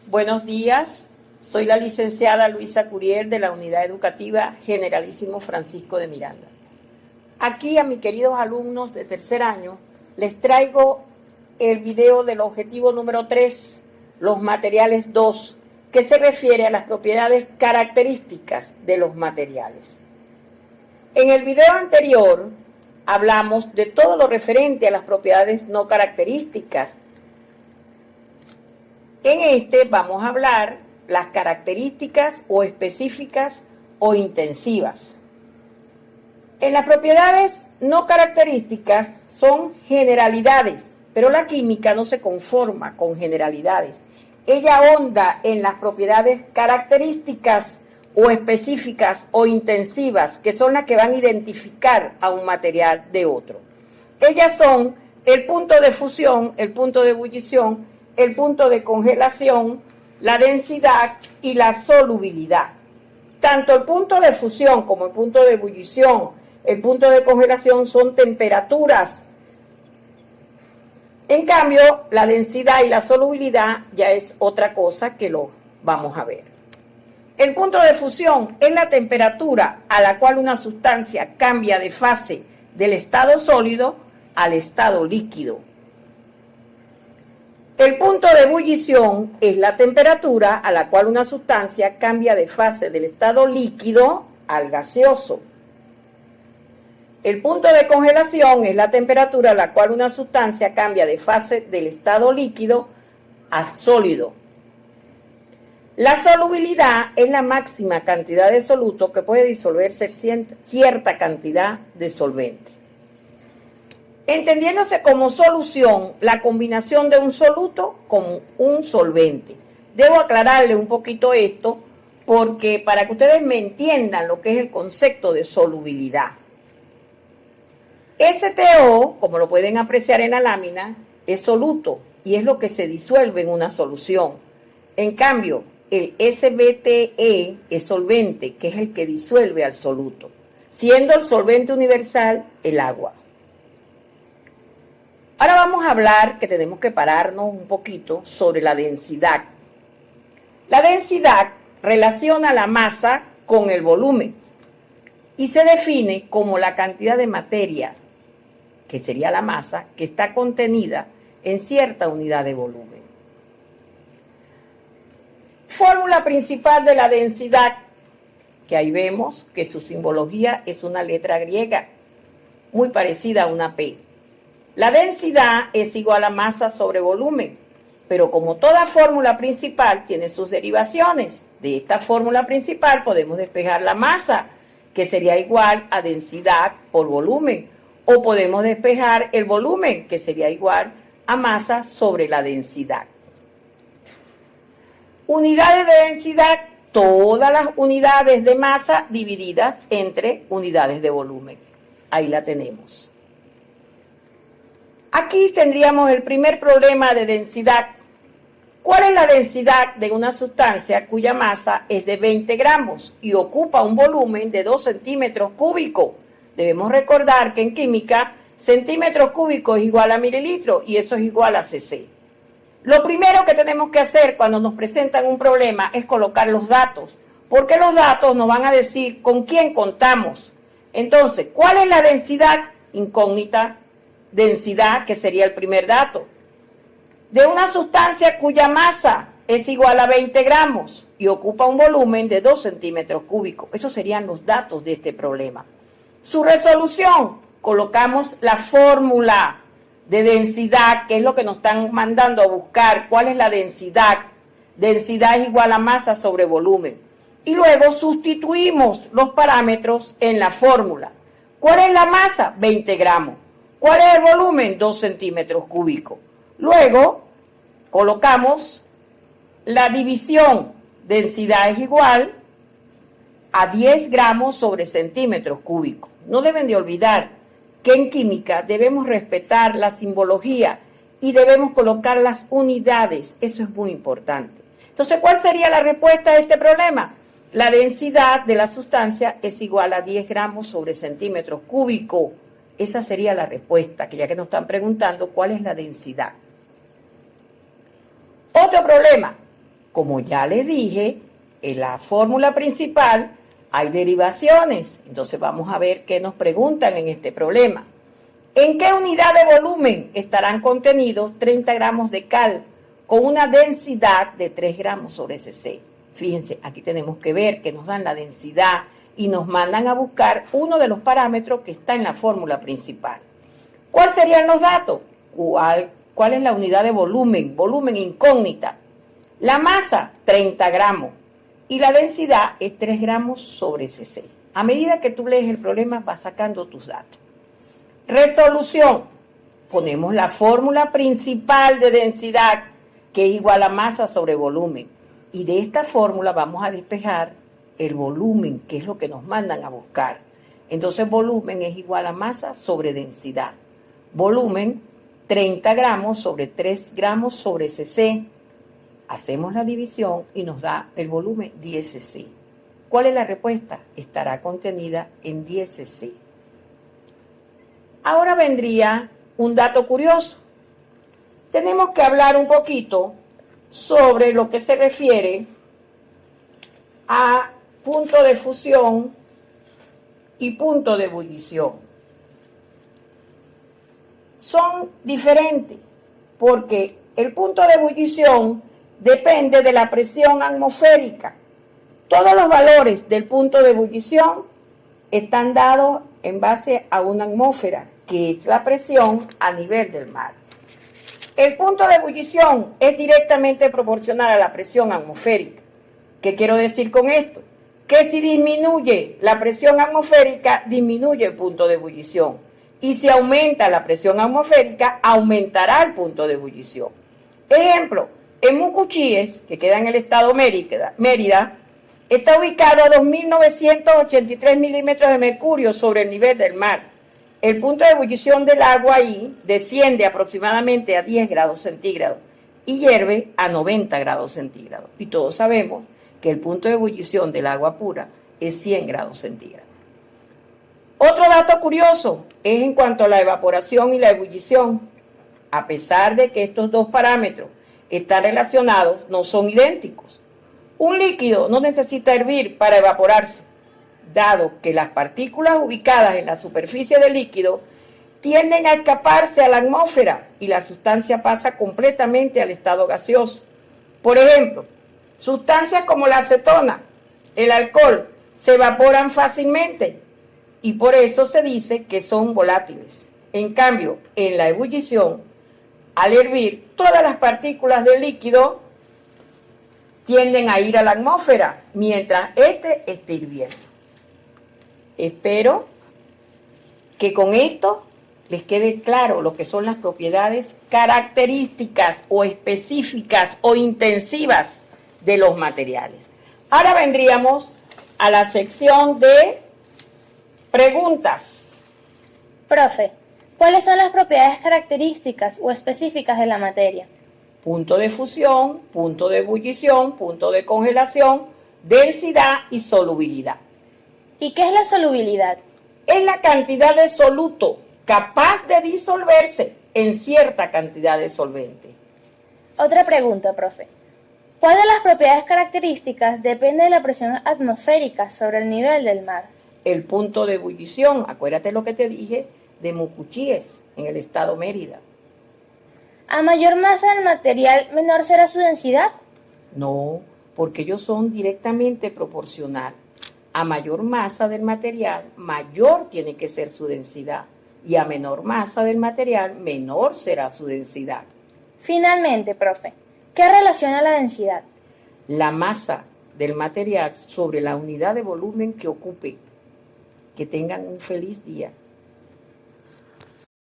Buenos días, soy la licenciada Luisa Curiel de la Unidad Educativa Generalísimo Francisco de Miranda. Aquí a mis queridos alumnos de tercer año les traigo el video del objetivo número 3, los materiales 2, que se refiere a las propiedades características de los materiales. En el video anterior hablamos de todo lo referente a las propiedades no características. En este vamos a hablar las características o específicas o intensivas. En las propiedades no características son generalidades, pero la química no se conforma con generalidades. Ella ahonda en las propiedades características o específicas o intensivas, que son las que van a identificar a un material de otro. Ellas son el punto de fusión, el punto de ebullición, el punto de congelación, la densidad y la solubilidad. Tanto el punto de fusión como el punto de ebullición, el punto de congelación son temperaturas. En cambio, la densidad y la solubilidad ya es otra cosa que lo vamos a ver. El punto de fusión es la temperatura a la cual una sustancia cambia de fase del estado sólido al estado líquido. El punto de ebullición es la temperatura a la cual una sustancia cambia de fase del estado líquido al gaseoso. El punto de congelación es la temperatura a la cual una sustancia cambia de fase del estado líquido al sólido. La solubilidad es la máxima cantidad de soluto que puede disolverse cierta cantidad de solvente. Entendiéndose como solución la combinación de un soluto con un solvente. Debo aclararle un poquito esto porque para que ustedes me entiendan lo que es el concepto de solubilidad. STO, como lo pueden apreciar en la lámina, es soluto y es lo que se disuelve en una solución. En cambio, el SBTE es solvente, que es el que disuelve al soluto, siendo el solvente universal el agua. Ahora vamos a hablar que tenemos que pararnos un poquito sobre la densidad. La densidad relaciona la masa con el volumen y se define como la cantidad de materia, que sería la masa, que está contenida en cierta unidad de volumen. Fórmula principal de la densidad, que ahí vemos que su simbología es una letra griega, muy parecida a una P. La densidad es igual a masa sobre volumen, pero como toda fórmula principal tiene sus derivaciones, de esta fórmula principal podemos despejar la masa, que sería igual a densidad por volumen, o podemos despejar el volumen, que sería igual a masa sobre la densidad. Unidades de densidad, todas las unidades de masa divididas entre unidades de volumen. Ahí la tenemos. Aquí tendríamos el primer problema de densidad. ¿Cuál es la densidad de una sustancia cuya masa es de 20 gramos y ocupa un volumen de 2 centímetros cúbicos? Debemos recordar que en química, centímetros cúbicos es igual a mililitros y eso es igual a cc. Lo primero que tenemos que hacer cuando nos presentan un problema es colocar los datos, porque los datos nos van a decir con quién contamos. Entonces, ¿cuál es la densidad? Incógnita, densidad, que sería el primer dato, de una sustancia cuya masa es igual a 20 gramos y ocupa un volumen de 2 centímetros cúbicos. Esos serían los datos de este problema. Su resolución, colocamos la fórmula de densidad, que es lo que nos están mandando a buscar. ¿Cuál es la densidad? Densidad es igual a masa sobre volumen. Y luego sustituimos los parámetros en la fórmula. ¿Cuál es la masa? 20 gramos. ¿Cuál es el volumen? 2 centímetros cúbicos. Luego colocamos la división. Densidad es igual a 10 gramos sobre centímetros cúbicos. No deben de olvidar que en química debemos respetar la simbología y debemos colocar las unidades. Eso es muy importante. Entonces, ¿cuál sería la respuesta a este problema? La densidad de la sustancia es igual a 10 gramos sobre centímetros cúbicos. Esa sería la respuesta, que ya que nos están preguntando cuál es la densidad. Otro problema. Como ya les dije, en la fórmula principal hay derivaciones. Entonces vamos a ver qué nos preguntan en este problema. ¿En qué unidad de volumen estarán contenidos 30 gramos de cal con una densidad de 3 gramos sobre cc? Fíjense, aquí tenemos que ver que nos dan la densidad y nos mandan a buscar uno de los parámetros que está en la fórmula principal. ¿Cuáles serían los datos? ¿Cuál es la unidad de volumen? Volumen incógnita. La masa, 30 gramos. Y la densidad es 3 gramos sobre cc. A medida que tú lees el problema, vas sacando tus datos. Resolución. Ponemos la fórmula principal de densidad, que es igual a masa sobre volumen. Y de esta fórmula vamos a despejar el volumen, que es lo que nos mandan a buscar. Entonces, volumen es igual a masa sobre densidad. Volumen, 30 gramos sobre 3 gramos sobre cc. Hacemos la división y nos da el volumen 10 cc. ¿Cuál es la respuesta? Estará contenida en 10 cc. Ahora vendría un dato curioso. Tenemos que hablar un poquito sobre lo que se refiere a punto de fusión y punto de ebullición. Son diferentes porque el punto de ebullición depende de la presión atmosférica. Todos los valores del punto de ebullición están dados en base a una atmósfera, que es la presión a nivel del mar. El punto de ebullición es directamente proporcional a la presión atmosférica. ¿Qué quiero decir con esto? Que si disminuye la presión atmosférica, disminuye el punto de ebullición. Y si aumenta la presión atmosférica, aumentará el punto de ebullición. Ejemplo, en Mucuchíes, que queda en el estado Mérida, está ubicado a 2.983 milímetros de mercurio sobre el nivel del mar. El punto de ebullición del agua ahí desciende aproximadamente a 10 grados centígrados y hierve a 90 grados centígrados. Y todos sabemos que el punto de ebullición del agua pura es 100 grados centígrados. Otro dato curioso es en cuanto a la evaporación y la ebullición. A pesar de que estos dos parámetros están relacionados, no son idénticos. Un líquido no necesita hervir para evaporarse, dado que las partículas ubicadas en la superficie del líquido tienden a escaparse a la atmósfera y la sustancia pasa completamente al estado gaseoso. Por ejemplo, sustancias como la acetona, el alcohol, se evaporan fácilmente y por eso se dice que son volátiles. En cambio, en la ebullición, al hervir, todas las partículas del líquido tienden a ir a la atmósfera mientras éste esté hirviendo. Espero que con esto les quede claro lo que son las propiedades características o específicas o intensivas de los materiales. Ahora vendríamos a la sección de preguntas. Profe, ¿cuáles son las propiedades características o específicas de la materia? Punto de fusión, punto de ebullición, punto de congelación, densidad y solubilidad. ¿Y qué es la solubilidad? Es la cantidad de soluto capaz de disolverse en cierta cantidad de solvente. Otra pregunta, profe. ¿Cuál de las propiedades características depende de la presión atmosférica sobre el nivel del mar? El punto de ebullición, acuérdate lo que te dije, de Mucuchíes, en el estado Mérida. ¿A mayor masa del material, menor será su densidad? No, porque ellos son directamente proporcional. A mayor masa del material, mayor tiene que ser su densidad. Y a menor masa del material, menor será su densidad. Finalmente, profe, ¿qué relaciona la densidad? La masa del material sobre la unidad de volumen que ocupe. Que tengan un feliz día.